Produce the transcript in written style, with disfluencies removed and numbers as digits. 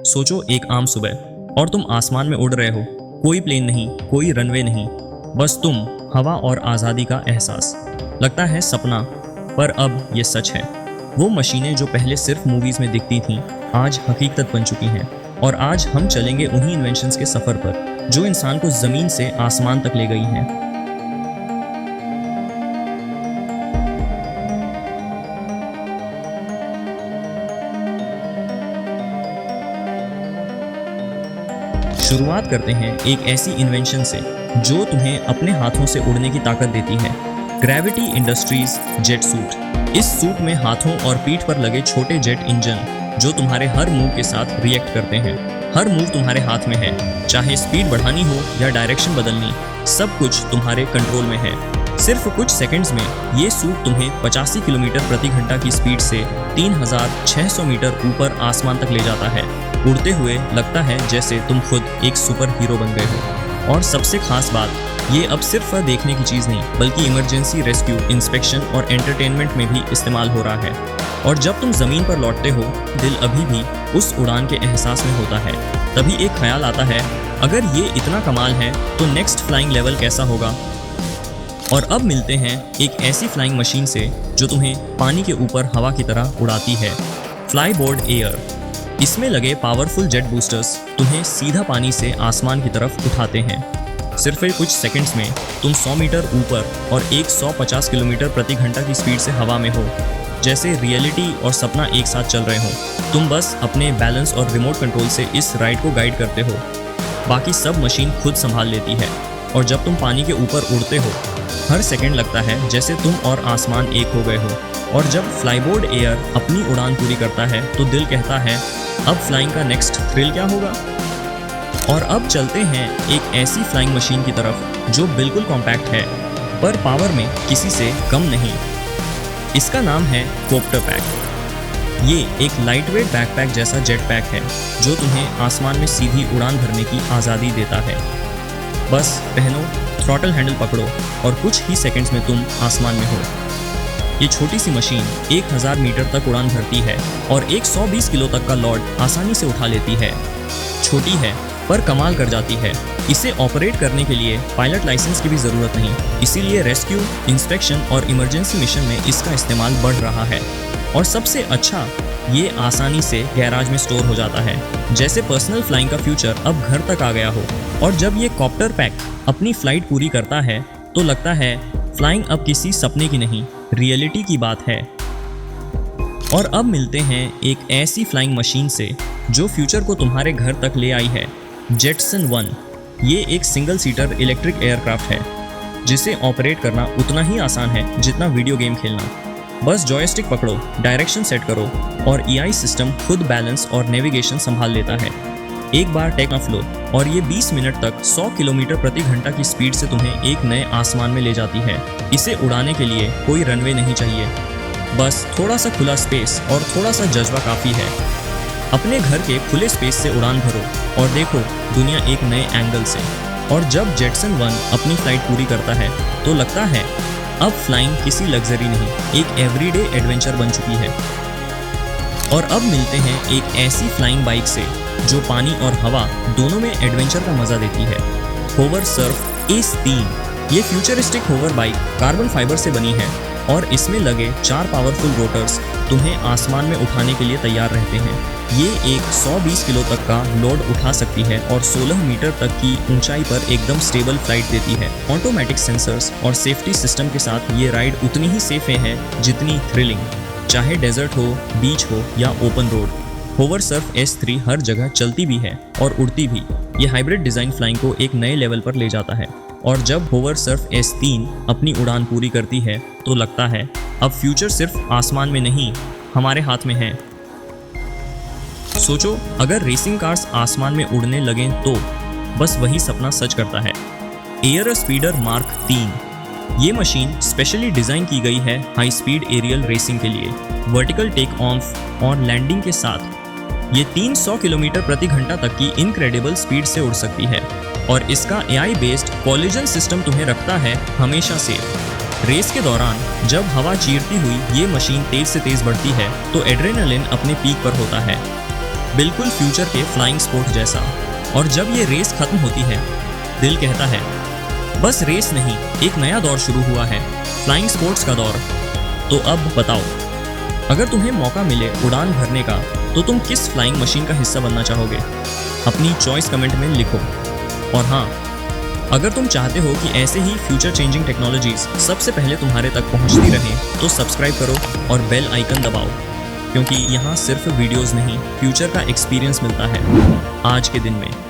सोचो एक आम सुबह और तुम आसमान में उड़ रहे हो। कोई प्लेन नहीं, कोई रनवे नहीं, बस तुम, हवा और आज़ादी का एहसास। लगता है सपना, पर अब ये सच है। वो मशीनें जो पहले सिर्फ मूवीज़ में दिखती थीं, आज हकीकत बन चुकी हैं। और आज हम चलेंगे उन्हीं इन्वेंशंस के सफ़र पर जो इंसान को ज़मीन से आसमान तक ले गई हैं। शुरुआत करते हैं एक ऐसी इन्वेंशन से जो तुम्हें अपने हाथों से उड़ने की ताकत देती है। Gravity industries jet suit. इस सूट में हाथों और पीठ पर लगे छोटे जेट इंजन जो तुम्हारे हर मूव के साथ रिएक्ट करते हैं। हर मूव तुम्हारे हाथ में है, चाहे स्पीड बढ़ानी हो या डायरेक्शन बदलनी, सब कुछ तुम्हारे कंट्रोल में है। सिर्फ कुछ सेकंड्स में ये सूट तुम्हें 85 किलोमीटर प्रति घंटा की स्पीड से 3600 मीटर ऊपर आसमान तक ले जाता है। उड़ते हुए लगता है जैसे तुम खुद एक सुपर हीरो बन गए हो। और सबसे खास बात, ये अब सिर्फ देखने की चीज़ नहीं, बल्कि इमरजेंसी रेस्क्यू, इंस्पेक्शन और एंटरटेनमेंट में भी इस्तेमाल हो रहा है। और जब तुम ज़मीन पर लौटते हो, दिल अभी भी उस उड़ान के एहसास में होता है। तभी एक ख्याल आता है, अगर ये इतना कमाल है तो नेक्स्ट फ्लाइंग लेवल कैसा होगा। और अब मिलते हैं एक ऐसी फ्लाइंग मशीन से जो तुम्हें पानी के ऊपर हवा की तरह उड़ाती है। फ्लाईबोर्ड एयर। इसमें लगे पावरफुल जेट बूस्टर्स तुम्हें सीधा पानी से आसमान की तरफ उठाते हैं। सिर्फ कुछ सेकंड्स में तुम 100 मीटर ऊपर और 150 किलोमीटर प्रति घंटा की स्पीड से हवा में हो। जैसे रियलिटी और सपना एक साथ चल रहे हो। तुम बस अपने बैलेंस और रिमोट कंट्रोल से इस राइड को गाइड करते हो, बाकी सब मशीन खुद संभाल लेती है। और जब तुम पानी के ऊपर उड़ते हो, हर सेकंड लगता है जैसे तुम और आसमान एक हो गए हो। और जब फ्लाईबोर्ड एयर अपनी उड़ान पूरी करता है तो दिल कहता है, अब फ्लाइंग का नेक्स्ट थ्रिल क्या होगा। और अब चलते हैं एक ऐसी फ्लाइंग मशीन की तरफ जो बिल्कुल कॉम्पैक्ट है, पर पावर में किसी से कम नहीं। इसका नाम है कॉप्टर पैक। ये एक लाइटवेट बैकपैक जैसा जेट पैक है जो तुम्हें आसमान में सीधी उड़ान भरने की आज़ादी देता है। बस पहनो, थ्रॉटल हैंडल पकड़ो और कुछ ही सेकंड्स में तुम आसमान में हो। ये छोटी सी मशीन 1000 मीटर तक उड़ान भरती है और 120 किलो तक का लोड आसानी से उठा लेती है। छोटी है पर कमाल कर जाती है। इसे ऑपरेट करने के लिए पायलट लाइसेंस की भी ज़रूरत नहीं, इसीलिए रेस्क्यू, इंस्पेक्शन और इमरजेंसी मिशन में इसका इस्तेमाल बढ़ रहा है। और सबसे अच्छा, ये आसानी से गैराज में स्टोर हो जाता है, जैसे पर्सनल फ्लाइंग का फ्यूचर अब घर तक आ गया हो। और जब ये कॉप्टर पैक अपनी फ्लाइट पूरी करता है तो लगता है फ्लाइंग अब किसी सपने की नहीं, रियलिटी की बात है। और अब मिलते हैं एक ऐसी फ्लाइंग मशीन से जो फ्यूचर को तुम्हारे घर तक ले आई है। जेटसन 1। ये एक सिंगल सीटर इलेक्ट्रिक एयरक्राफ्ट है जिसे ऑपरेट करना उतना ही आसान है जितना वीडियो गेम खेलना। बस जॉयस्टिक पकड़ो, डायरेक्शन सेट करो और एआई सिस्टम खुद बैलेंस और नेविगेशन संभाल लेता है। एक बार टेक ऑफ लो और ये 20 मिनट तक 100 किलोमीटर प्रति घंटा की स्पीड से तुम्हें एक नए आसमान में ले जाती है। इसे उड़ाने के लिए कोई रनवे नहीं चाहिए, बस थोड़ा सा खुला स्पेस और थोड़ा सा जज्बा काफ़ी है। अपने घर के खुले स्पेस से उड़ान भरो और देखो दुनिया एक नए एंगल से। और जब जेटसन 1 अपनी फ्लाइट पूरी करता है तो लगता है अब फ्लाइंग किसी लग्जरी नहीं, एक एवरीडे एडवेंचर बन चुकी है। और अब मिलते हैं एक ऐसी फ्लाइंग बाइक से जो पानी और हवा दोनों में एडवेंचर का मजा देती है। Hover surf S 3। ये futuristic hover bike carbon fibre से बनी है और इसमें लगे 4 पावरफुल रोटर्स तुम्हें आसमान में उठाने के लिए तैयार रहते हैं। ये एक 120 किलो तक का लोड उठा सकती है और 16 मीटर तक की ऊंचाई पर एकदम स्टेबल फ्लाइट देती है। ऑटोमेटिक सेंसर्स और सेफ्टी सिस्टम के साथ ये राइड उतनी ही सेफ है जितनी थ्रिलिंग, चाहे डेजर्ट हो, बीच हो या open road. Hover surf S3 हर जगह चलती भी है और उड़ती भी। ये हाइब्रिड डिज़ाइन फ्लाइंग को एक नए लेवल पर ले जाता है। और जब होवर सर्फ S3 अपनी उड़ान पूरी करती है तो लगता है अब फ्यूचर सिर्फ आसमान में नहीं, हमारे हाथ में है। सोचो अगर रेसिंग कार्स आसमान में उड़ने लगें तो बस वही सपना सच करता है। Air speeder mark 3। ये मशीन स्पेशली डिज़ाइन की गई है हाई स्पीड एरियल रेसिंग के लिए। वर्टिकल टेक ऑफ और लैंडिंग के साथ ये 300 किलोमीटर प्रति घंटा तक की इनक्रेडिबल स्पीड से उड़ सकती है। और इसका AI बेस्ड कॉलिजन सिस्टम तुम्हें रखता है हमेशा सेफ। रेस के दौरान जब हवा चीरती हुई ये मशीन तेज से तेज बढ़ती है तो एड्रेनालिन अपने पीक पर होता है। बिल्कुल फ्यूचर के फ्लाइंग स्पोर्ट जैसा। और जब ये रेस खत्म होती है, दिल कहता है बस रेस नहीं, एक नया दौर शुरू हुआ है, फ्लाइंग स्पोर्ट्स का दौर। तो अब बताओ, अगर तुम्हें मौका मिले उड़ान भरने का, तो तुम किस फ्लाइंग मशीन का हिस्सा बनना चाहोगे? अपनी चॉइस कमेंट में लिखो। और हाँ, अगर तुम चाहते हो कि ऐसे ही फ्यूचर चेंजिंग टेक्नोलॉजीज सबसे पहले तुम्हारे तक पहुंचती रहें, तो सब्सक्राइब करो और बेल आइकन दबाओ, क्योंकि यहाँ सिर्फ वीडियोस नहीं, फ्यूचर का एक्सपीरियंस मिलता है आज के दिन में।